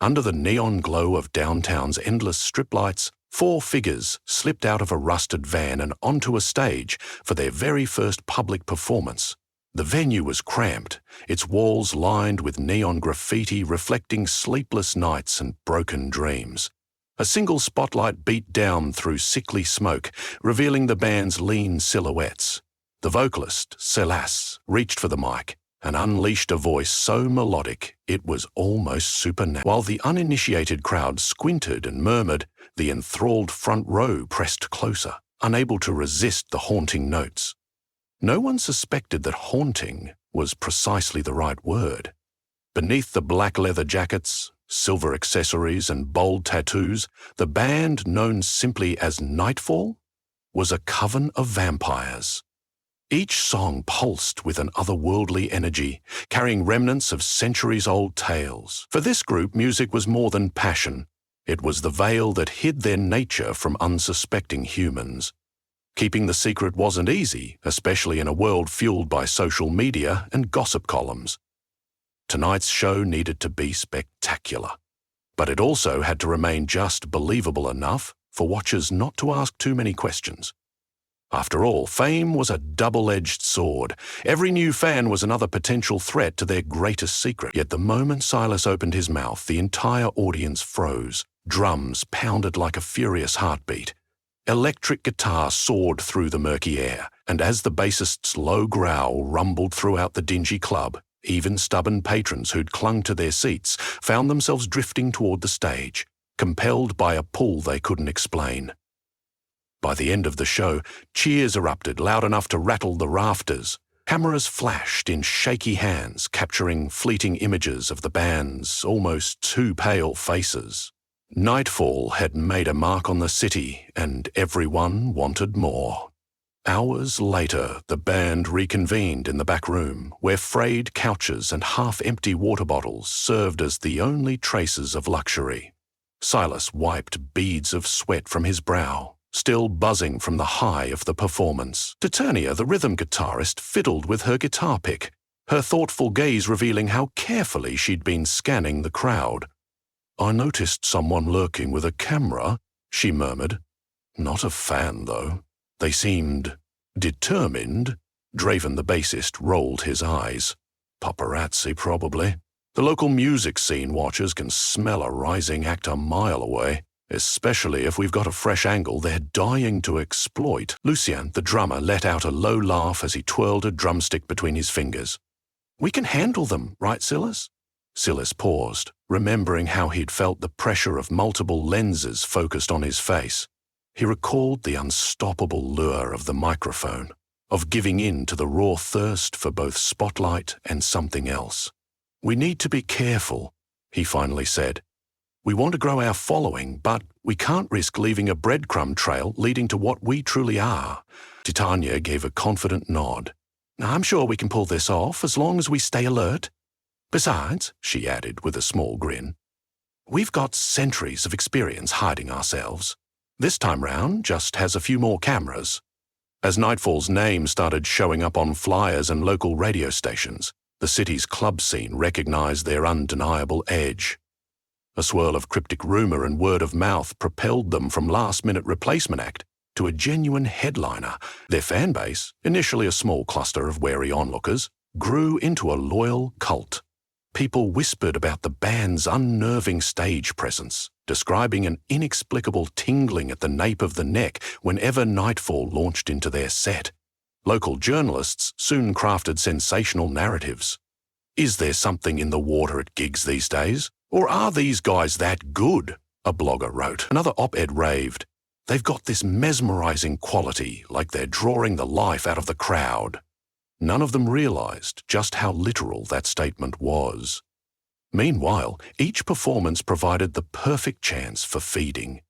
Under the neon glow of downtown's endless strip lights, 4 figures slipped out of a rusted van and onto a stage for their very first public performance. The venue was cramped, its walls lined with neon graffiti reflecting sleepless nights and broken dreams. A single spotlight beat down through sickly smoke, revealing the band's lean silhouettes. The vocalist, Silas, reached for the mic and unleashed a voice so melodic it was almost supernatural. While the uninitiated crowd squinted and murmured, the enthralled front row pressed closer, unable to resist the haunting notes. No one suspected that haunting was precisely the right word. Beneath the black leather jackets, silver accessories, and bold tattoos, the band, known simply as Nightfall, was a coven of vampires. Each song pulsed with an otherworldly energy, carrying remnants of centuries-old tales. For this group, music was more than passion. It was the veil that hid their nature from unsuspecting humans. Keeping the secret wasn't easy, especially in a world fueled by social media and gossip columns. Tonight's show needed to be spectacular, but it also had to remain just believable enough for watchers not to ask too many questions. After all, fame was a double-edged sword. Every new fan was another potential threat to their greatest secret. Yet the moment Silas opened his mouth, the entire audience froze. Drums pounded like a furious heartbeat. Electric guitar soared through the murky air, and as the bassist's low growl rumbled throughout the dingy club, even stubborn patrons who'd clung to their seats found themselves drifting toward the stage, compelled by a pull they couldn't explain. By the end of the show, cheers erupted loud enough to rattle the rafters. Cameras flashed in shaky hands, capturing fleeting images of the band's almost too pale faces. Nightfall had made a mark on the city, and everyone wanted more. Hours later, the band reconvened in the back room, where frayed couches and half-empty water bottles served as the only traces of luxury. Silas wiped beads of sweat from his brow, still buzzing from the high of the performance. Titania, the rhythm guitarist, fiddled with her guitar pick, her thoughtful gaze revealing how carefully she'd been scanning the crowd. "I noticed someone lurking with a camera," she murmured. "Not a fan, though. They seemed determined." Draven, the bassist, rolled his eyes. "Paparazzi, probably. The local music scene watchers can smell a rising act a mile away, especially if we've got a fresh angle they're dying to exploit." Lucien, the drummer, let out a low laugh as he twirled a drumstick between his fingers. "We can handle them, right, Silas?" Silas paused, remembering how he'd felt the pressure of multiple lenses focused on his face. He recalled the unstoppable lure of the microphone, of giving in to the raw thirst for both spotlight and something else. "We need to be careful," he finally said. "We want to grow our following, but we can't risk leaving a breadcrumb trail leading to what we truly are." Titania gave a confident nod. "I'm sure we can pull this off as long as we stay alert. Besides," she added with a small grin, "we've got centuries of experience hiding ourselves. This time round just has a few more cameras." As Nightfall's name started showing up on flyers and local radio stations, the city's club scene recognized their undeniable edge. A swirl of cryptic rumor and word of mouth propelled them from last-minute replacement act to a genuine headliner. Their fan base, initially a small cluster of wary onlookers, grew into a loyal cult. People whispered about the band's unnerving stage presence, describing an inexplicable tingling at the nape of the neck whenever Nightfall launched into their set. Local journalists soon crafted sensational narratives. "Is there something in the water at gigs these days? Or are these guys that good?" a blogger wrote. Another op-ed raved, "They've got this mesmerizing quality, like they're drawing the life out of the crowd." None of them realized just how literal that statement was. Meanwhile, each performance provided the perfect chance for feeding.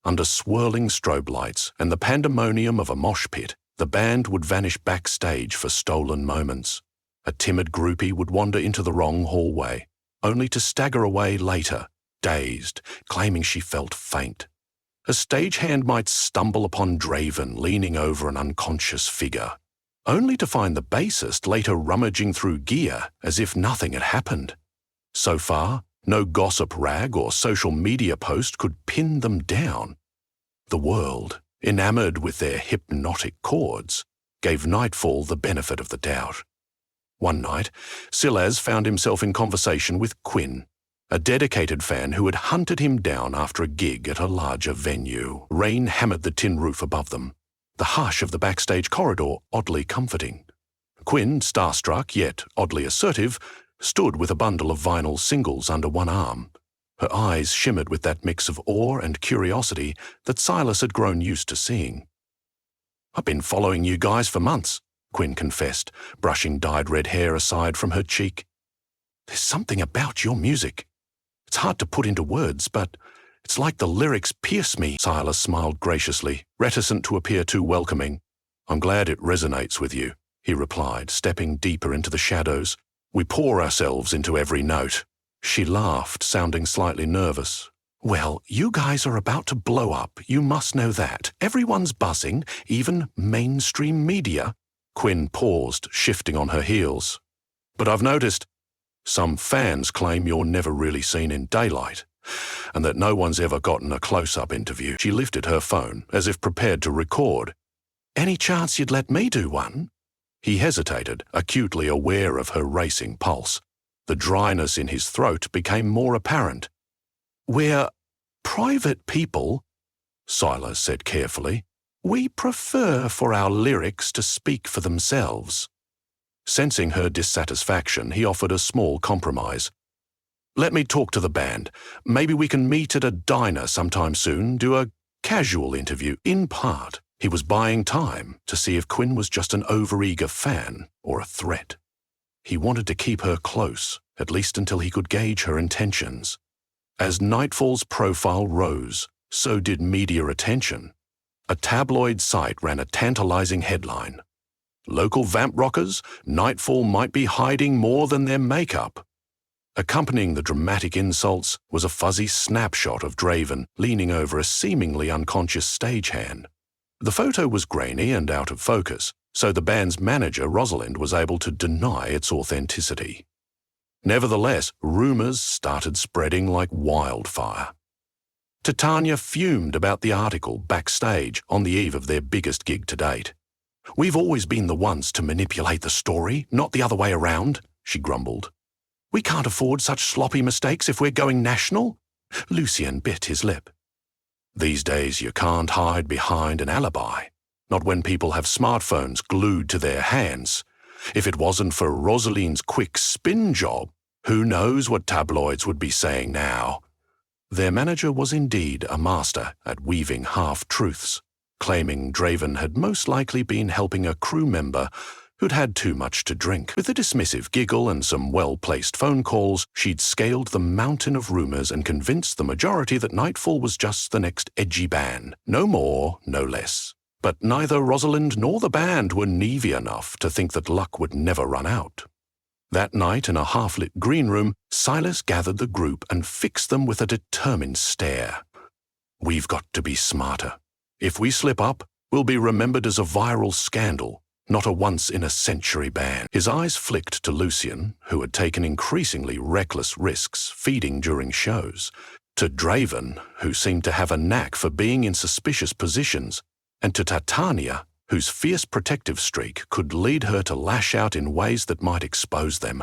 Under swirling strobe lights and the pandemonium of a mosh pit, the band would vanish backstage for stolen moments. A timid groupie would wander into the wrong hallway, only to stagger away later, dazed, claiming she felt faint. A stagehand might stumble upon Draven leaning over an unconscious figure, only to find the bassist later rummaging through gear as if nothing had happened. So far, No gossip rag or social media post could pin them down. The world, enamored with their hypnotic chords, gave Nightfall the benefit of the doubt. One night, Silas found himself in conversation with Quinn, a dedicated fan who had hunted him down after a gig at a larger venue. Rain hammered the tin roof above them, the hush of the backstage corridor oddly comforting. Quinn, starstruck yet oddly assertive, stood with a bundle of vinyl singles under one arm. Her eyes shimmered with that mix of awe and curiosity that Silas had grown used to seeing. "I've been following you guys for months," Quinn confessed, brushing dyed red hair aside from her cheek. "There's something about your music. It's hard to put into words, but it's like the lyrics pierce me." Silas smiled graciously, reticent to appear too welcoming. "I'm glad it resonates with you," he replied, stepping deeper into the shadows. "We pour ourselves into every note." She laughed, sounding slightly nervous. "Well, you guys are about to blow up, you must know that. Everyone's buzzing, even mainstream media." Quinn paused, shifting on her heels. "But I've noticed some fans claim you're never really seen in daylight, and that no one's ever gotten a close-up interview." She lifted her phone, as if prepared to record. "Any chance you'd let me do one?" He hesitated, acutely aware of her racing pulse. The dryness in his throat became more apparent. "We're private people," Silas said carefully. "We prefer for our lyrics to speak for themselves." Sensing her dissatisfaction, he offered a small compromise. "Let me talk to the band. Maybe we can meet at a diner sometime soon, do a casual interview." In part, he was buying time to see if Quinn was just an overeager fan or a threat. He wanted to keep her close, at least until he could gauge her intentions. As Nightfall's profile rose, so did media attention. A tabloid site ran a tantalizing headline. "Local vamp rockers, Nightfall might be hiding more than their makeup." Accompanying the dramatic insults was a fuzzy snapshot of Draven leaning over a seemingly unconscious stagehand. The photo was grainy and out of focus, so the band's manager, Rosalind, was able to deny its authenticity. Nevertheless, rumors started spreading like wildfire. Titania fumed about the article backstage on the eve of their biggest gig to date. "We've always been the ones to manipulate the story, not the other way around," she grumbled. "We can't afford such sloppy mistakes if we're going national." Lucien bit his lip. "These days you can't hide behind an alibi. Not when people have smartphones glued to their hands. If it wasn't for Rosalind's quick spin job, who knows what tabloids would be saying now." Their manager was indeed a master at weaving half-truths, claiming Draven had most likely been helping a crew member who'd had too much to drink. With a dismissive giggle and some well-placed phone calls, she'd scaled the mountain of rumors and convinced the majority that Nightfall was just the next edgy band. No more, no less. But neither Rosalind nor the band were neavy enough to think that luck would never run out. That night, in a half-lit green room, Silas gathered the group and fixed them with a determined stare. "We've got to be smarter. If we slip up, we'll be remembered as a viral scandal, not a once-in-a-century band." His eyes flicked to Lucien, who had taken increasingly reckless risks feeding during shows, to Draven, who seemed to have a knack for being in suspicious positions, and to Titania, whose fierce protective streak could lead her to lash out in ways that might expose them.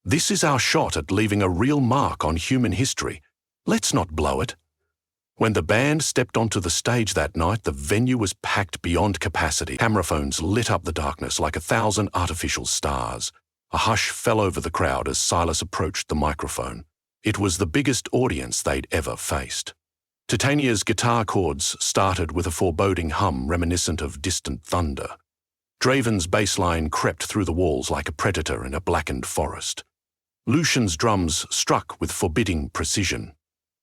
"This is our shot at leaving a real mark on human history. Let's not blow it." When the band stepped onto the stage that night, the venue was packed beyond capacity. Camera phones lit up the darkness like 1,000 artificial stars. A hush fell over the crowd as Silas approached the microphone. It was the biggest audience they'd ever faced. Titania's guitar chords started with a foreboding hum reminiscent of distant thunder. Draven's bass line crept through the walls like a predator in a blackened forest. Lucian's drums struck with forbidding precision.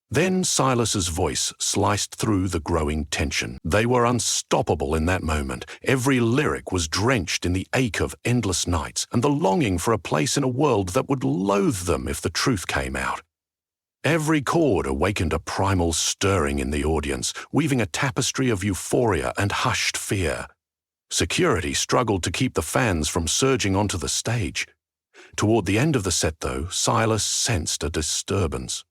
Then Silas's voice sliced through the growing tension. They were unstoppable in that moment. Every lyric was drenched in the ache of endless nights and the longing for a place in a world that would loathe them if the truth came out. Every chord awakened a primal stirring in the audience, weaving a tapestry of euphoria and hushed fear. Security struggled to keep the fans from surging onto the stage. Toward the end of the set, though, Silas sensed a disturbance.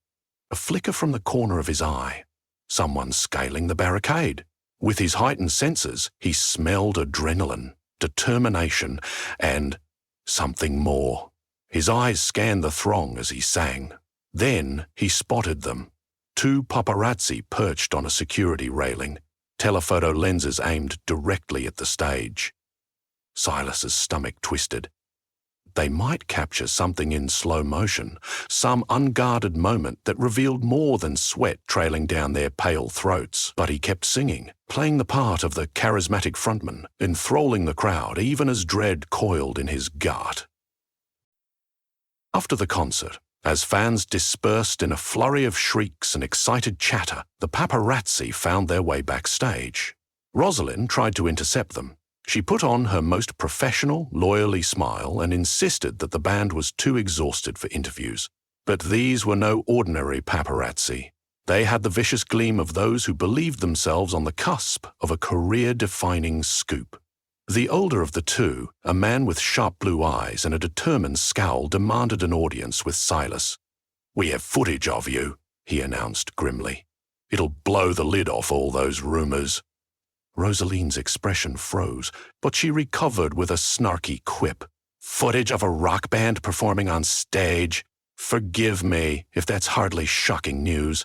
A flicker from the corner of his eye. Someone scaling the barricade. With his heightened senses, he smelled adrenaline, determination, and something more. His eyes scanned the throng as he sang. Then he spotted them. 2 paparazzi perched on a security railing, telephoto lenses aimed directly at the stage. Silas's stomach twisted. They might capture something in slow motion, some unguarded moment that revealed more than sweat trailing down their pale throats. But he kept singing, playing the part of the charismatic frontman, enthralling the crowd even as dread coiled in his gut. After the concert, as fans dispersed in a flurry of shrieks and excited chatter, the paparazzi found their way backstage. Rosalind tried to intercept them. She put on her most professional, lawyerly smile and insisted that the band was too exhausted for interviews. But these were no ordinary paparazzi. They had the vicious gleam of those who believed themselves on the cusp of a career-defining scoop. The older of the two, a man with sharp blue eyes and a determined scowl, demanded an audience with Silas. "We have footage of you," he announced grimly. "It'll blow the lid off all those rumors." Rosaline's expression froze, but she recovered with a snarky quip. "Footage of a rock band performing on stage? Forgive me if that's hardly shocking news."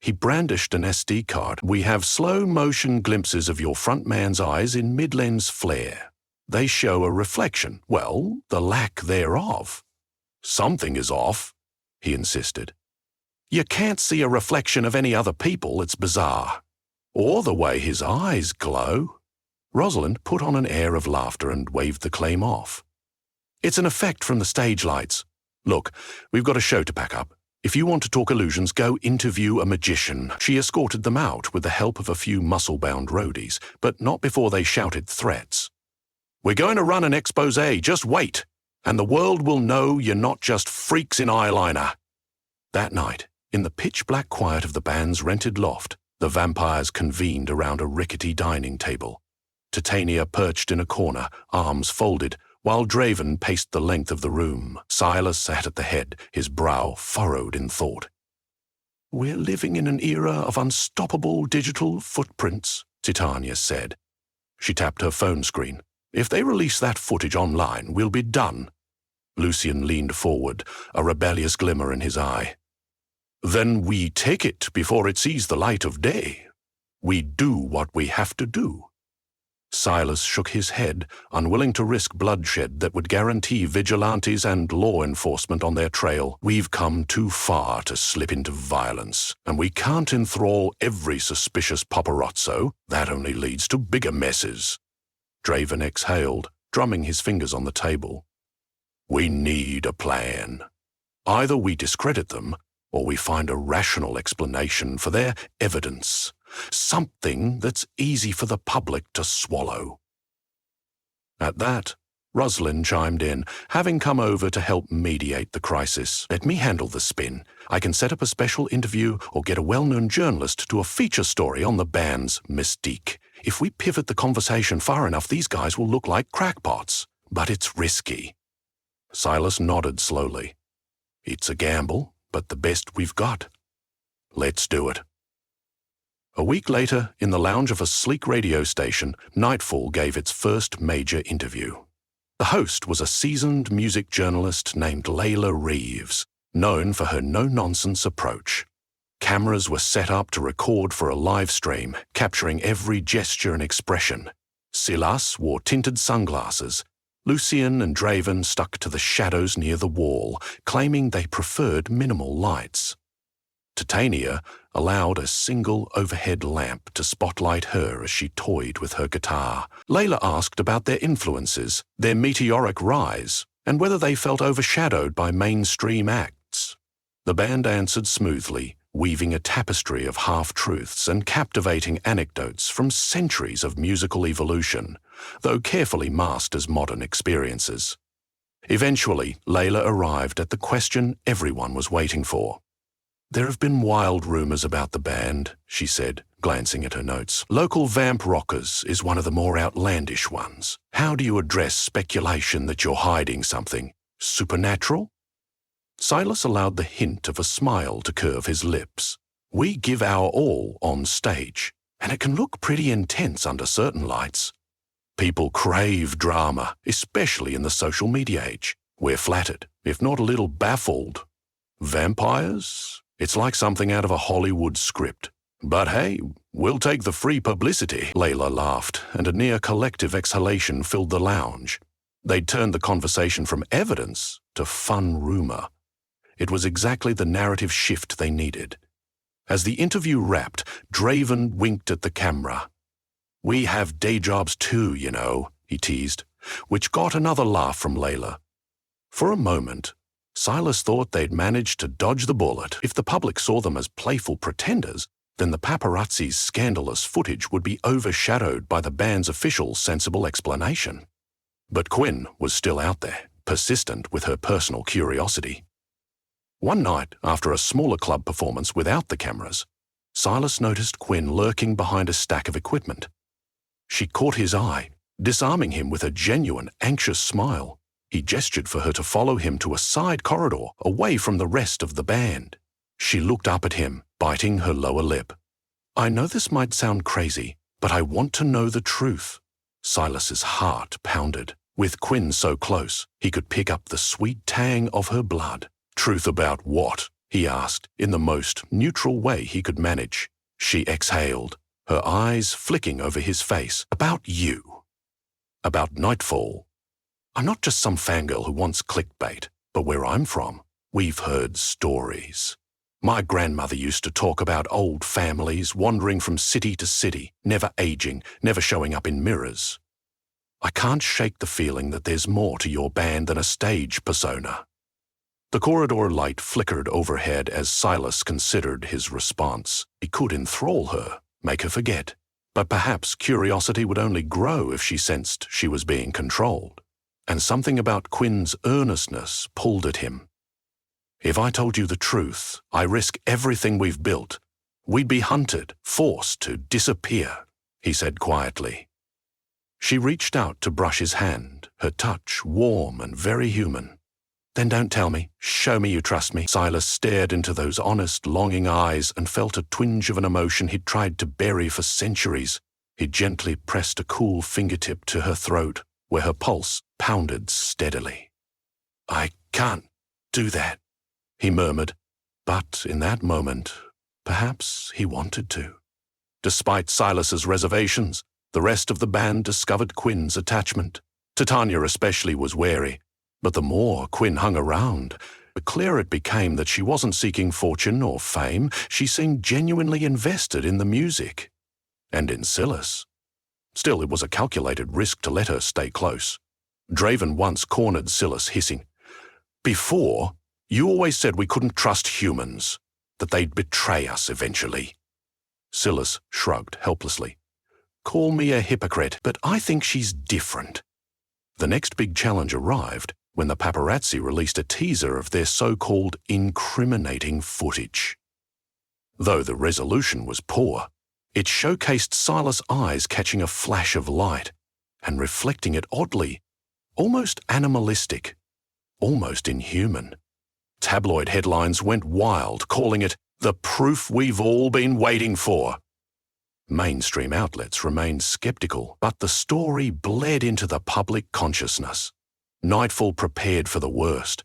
He brandished an SD card. "We have slow-motion glimpses of your frontman's eyes in mid-lens flare. They show a reflection, well, the lack thereof." "Something is off," he insisted. "You can't see a reflection of any other people, it's bizarre. Or the way his eyes glow." Rosalind put on an air of laughter and waved the claim off. "It's an effect from the stage lights. Look, we've got a show to pack up. If you want to talk illusions, go interview a magician." She escorted them out with the help of a few muscle-bound roadies, but not before they shouted threats. "We're going to run an expose, just wait, and the world will know you're not just freaks in eyeliner." That night, in the pitch-black quiet of the band's rented loft, the vampires convened around a rickety dining table. Titania perched in a corner, arms folded, while Draven paced the length of the room. Silas sat at the head, his brow furrowed in thought. "We're living in an era of unstoppable digital footprints," Titania said. She tapped her phone screen. "If they release that footage online, we'll be done." Lucian leaned forward, a rebellious glimmer in his eye. "Then we take it before it sees the light of day. We do what we have to do." Silas shook his head, unwilling to risk bloodshed that would guarantee vigilantes and law enforcement on their trail. "We've come too far to slip into violence, and we can't enthrall every suspicious paparazzo. That only leads to bigger messes." Draven exhaled, drumming his fingers on the table. "We need a plan. Either we discredit them, or we find a rational explanation for their evidence. Something that's easy for the public to swallow." At that, Rosalind chimed in, having come over to help mediate the crisis. "Let me handle the spin. I can set up a special interview or get a well-known journalist to a feature story on the band's mystique. If we pivot the conversation far enough, these guys will look like crackpots. But it's risky." Silas nodded slowly. "It's a gamble, but the best we've got. Let's do it." A week later, in the lounge of a sleek radio station, Nightfall gave its first major interview. The host was a seasoned music journalist named Layla Reeves, known for her no-nonsense approach. Cameras were set up to record for a live stream, capturing every gesture and expression. Silas wore tinted sunglasses. Lucian and Draven stuck to the shadows near the wall, claiming they preferred minimal lights. Titania allowed a single overhead lamp to spotlight her as she toyed with her guitar. Layla asked about their influences, their meteoric rise, and whether they felt overshadowed by mainstream acts. The band answered smoothly, weaving a tapestry of half-truths and captivating anecdotes from centuries of musical evolution, though carefully masked as modern experiences. Eventually, Layla arrived at the question everyone was waiting for. "There have been wild rumors about the band," she said, glancing at her notes. "Local vamp rockers is one of the more outlandish ones. How do you address speculation that you're hiding something?" Supernatural? Silas allowed the hint of a smile to curve his lips. We give our all on stage, and it can look pretty intense under certain lights. People crave drama, especially in the social media age. We're flattered, if not a little baffled. Vampires? It's like something out of a Hollywood script. But hey, we'll take the free publicity. Layla laughed, and a near collective exhalation filled the lounge. They'd turned the conversation from evidence to fun rumor. It was exactly the narrative shift they needed. As the interview wrapped, Draven winked at the camera. "We have day jobs too, you know," he teased, which got another laugh from Layla. For a moment, Silas thought they'd managed to dodge the bullet. If the public saw them as playful pretenders, then the paparazzi's scandalous footage would be overshadowed by the band's official sensible explanation. But Quinn was still out there, persistent with her personal curiosity. One night, after a smaller club performance without the cameras, Silas noticed Quinn lurking behind a stack of equipment. She caught his eye, disarming him with a genuine, anxious smile. He gestured for her to follow him to a side corridor away from the rest of the band. She looked up at him, biting her lower lip. "I know this might sound crazy, but I want to know the truth." Silas's heart pounded. With Quinn so close, he could pick up the sweet tang of her blood. "Truth about what?" he asked, in the most neutral way he could manage. She exhaled, her eyes flicking over his face. "About you. About Nightfall. I'm not just some fangirl who wants clickbait, but where I'm from, we've heard stories. My grandmother used to talk about old families wandering from city to city, never aging, never showing up in mirrors. I can't shake the feeling that there's more to your band than a stage persona." The corridor light flickered overhead as Silas considered his response. He could enthrall her, make her forget, but perhaps curiosity would only grow if she sensed she was being controlled. And something about Quinn's earnestness pulled at him. "If I told you the truth, I risk everything we've built. We'd be hunted, forced to disappear," he said quietly. She reached out to brush his hand, her touch warm and very human. "Then don't tell me. Show me you trust me." Silas stared into those honest, longing eyes and felt a twinge of an emotion he'd tried to bury for centuries. He gently pressed a cool fingertip to her throat, where her pulse pounded steadily. "I can't do that," he murmured, but in that moment, perhaps he wanted to. Despite Silas's reservations, the rest of the band discovered Quinn's attachment. Titania especially was wary, but the more Quinn hung around, the clearer it became that she wasn't seeking fortune or fame. She seemed genuinely invested in the music. And in Silas. Still, it was a calculated risk to let her stay close. Draven once cornered Silas, hissing, "Before, you always said we couldn't trust humans, that they'd betray us eventually." Silas shrugged helplessly. "Call me a hypocrite, but I think she's different." The next big challenge arrived when the paparazzi released a teaser of their so-called incriminating footage. Though the resolution was poor, it showcased Silas' eyes catching a flash of light and reflecting it oddly, almost animalistic, almost inhuman. Tabloid headlines went wild, calling it "the proof we've all been waiting for." Mainstream outlets remained skeptical, but the story bled into the public consciousness. Nightfall prepared for the worst.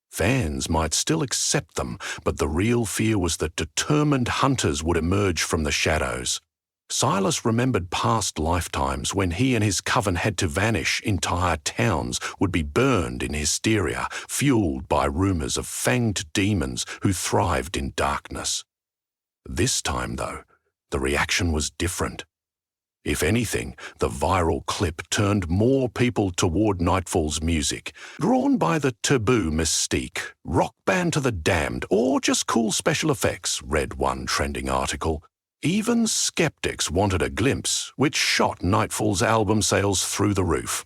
Fans might still accept them, but the real fear was that determined hunters would emerge from the shadows. Silas remembered past lifetimes when he and his coven had to vanish. Entire towns would be burned in hysteria, fueled by rumors of fanged demons who thrived in darkness. This time, though, the reaction was different. If anything, the viral clip turned more people toward Nightfall's music, drawn by the taboo mystique, rock band to the damned, or just cool special effects, read one trending article. Even skeptics wanted a glimpse, which shot Nightfall's album sales through the roof.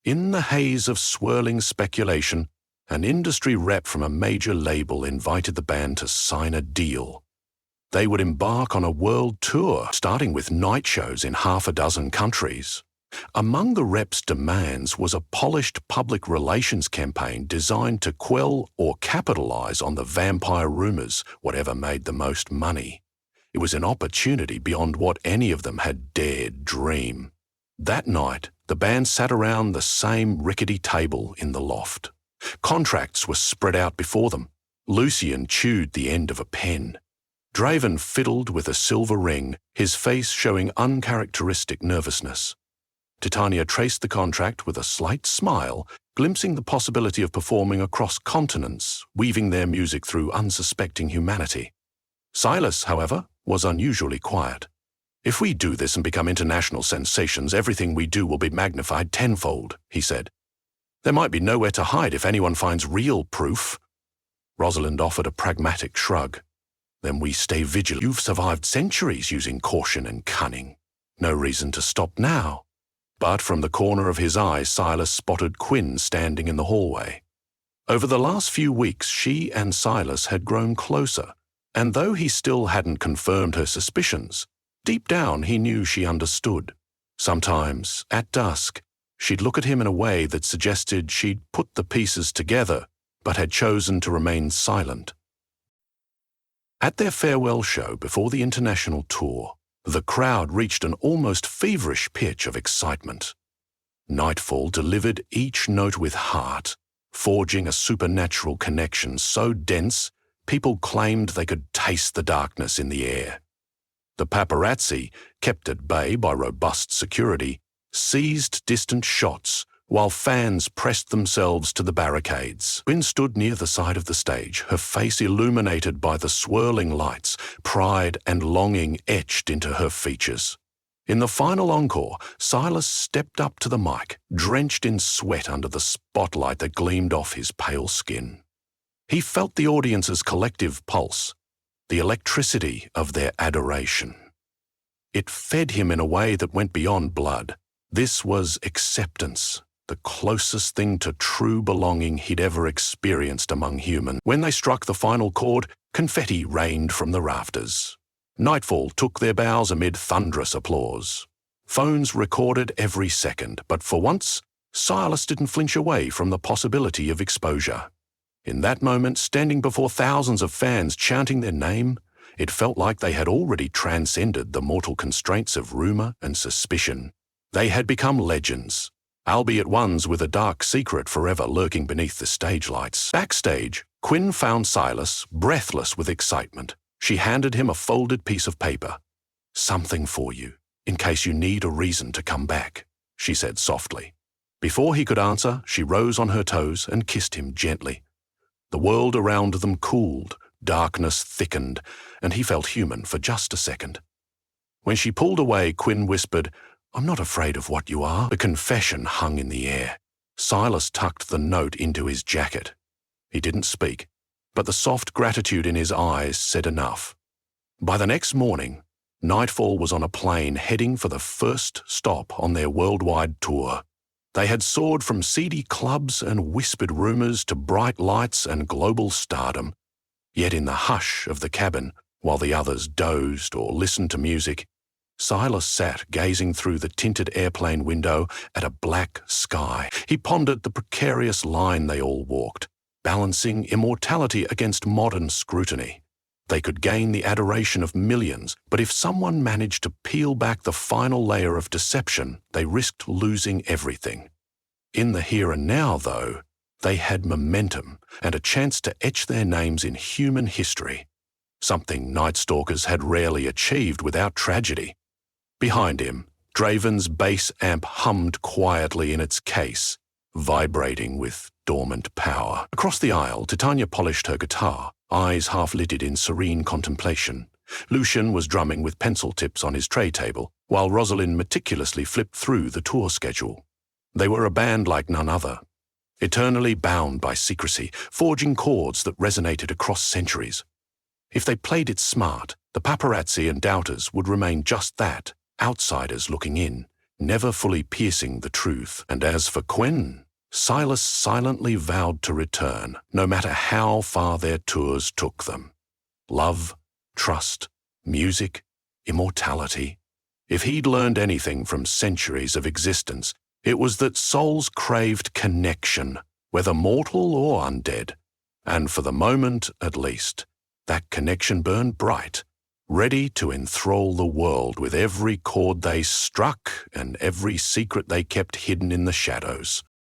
In the haze of swirling speculation, an industry rep from a major label invited the band to sign a deal. They would embark on a world tour, starting with night shows in half a dozen countries. Among the rep's demands was a polished public relations campaign designed to quell or capitalize on the vampire rumors, whatever made the most money. It was an opportunity beyond what any of them had dared dream. That night, the band sat around the same rickety table in the loft. Contracts were spread out before them. Lucian chewed the end of a pen. Draven fiddled with a silver ring, his face showing uncharacteristic nervousness. Titania traced the contract with a slight smile, glimpsing the possibility of performing across continents, weaving their music through unsuspecting humanity. Silas, however, was unusually quiet. "If we do this and become international sensations, everything we do will be magnified tenfold," he said. "There might be nowhere to hide if anyone finds real proof." Rosalind offered a pragmatic shrug. "Then we stay vigilant. You've survived centuries using caution and cunning. No reason to stop now." But from the corner of his eye, Silas spotted Quinn standing in the hallway. Over the last few weeks, she and Silas had grown closer, and though he still hadn't confirmed her suspicions, deep down he knew she understood. Sometimes, at dusk, she'd look at him in a way that suggested she'd put the pieces together, but had chosen to remain silent. At their farewell show before the international tour, the crowd reached an almost feverish pitch of excitement. Nightfall delivered each note with heart, forging a supernatural connection so dense people claimed they could taste the darkness in the air. The paparazzi, kept at bay by robust security, seized distant shots while fans pressed themselves to the barricades. Quinn stood near the side of the stage, her face illuminated by the swirling lights, pride and longing etched into her features. In the final encore, Silas stepped up to the mic, drenched in sweat under the spotlight that gleamed off his pale skin. He felt the audience's collective pulse, the electricity of their adoration. It fed him in a way that went beyond blood. This was acceptance, the closest thing to true belonging he'd ever experienced among humans. When they struck the final chord, confetti rained from the rafters. Nightfall took their bows amid thunderous applause. Phones recorded every second, but for once, Silas didn't flinch away from the possibility of exposure. In that moment, standing before thousands of fans chanting their name, it felt like they had already transcended the mortal constraints of rumor and suspicion. They had become legends, albeit ones with a dark secret forever lurking beneath the stage lights. Backstage, Quinn found Silas, breathless with excitement. She handed him a folded piece of paper. "Something for you, in case you need a reason to come back," she said softly. Before he could answer, she rose on her toes and kissed him gently. The world around them cooled, darkness thickened, and he felt human for just a second. When she pulled away, Quinn whispered, "I'm not afraid of what you are." The confession hung in the air. Silas tucked the note into his jacket. He didn't speak, but the soft gratitude in his eyes said enough. By the next morning, Nightfall was on a plane heading for the first stop on their worldwide tour. They had soared from seedy clubs and whispered rumors to bright lights and global stardom. Yet in the hush of the cabin, while the others dozed or listened to music, Silas sat gazing through the tinted airplane window at a black sky. He pondered the precarious line they all walked, balancing immortality against modern scrutiny. They could gain the adoration of millions, but if someone managed to peel back the final layer of deception, they risked losing everything. In the here and now, though, they had momentum and a chance to etch their names in human history, something Night Stalkers had rarely achieved without tragedy. Behind him, Draven's bass amp hummed quietly in its case, vibrating with dormant power. Across the aisle, Titania polished her guitar, eyes half-lidded in serene contemplation. Lucian was drumming with pencil tips on his tray table, while Rosalind meticulously flipped through the tour schedule. They were a band like none other, eternally bound by secrecy, forging chords that resonated across centuries. If they played it smart, the paparazzi and doubters would remain just that, outsiders looking in, never fully piercing the truth. And as for Quinn, Silas silently vowed to return, no matter how far their tours took them. Love, trust, music, immortality. If he'd learned anything from centuries of existence, it was that souls craved connection, whether mortal or undead. And for the moment, at least, that connection burned bright, ready to enthrall the world with every chord they struck and every secret they kept hidden in the shadows.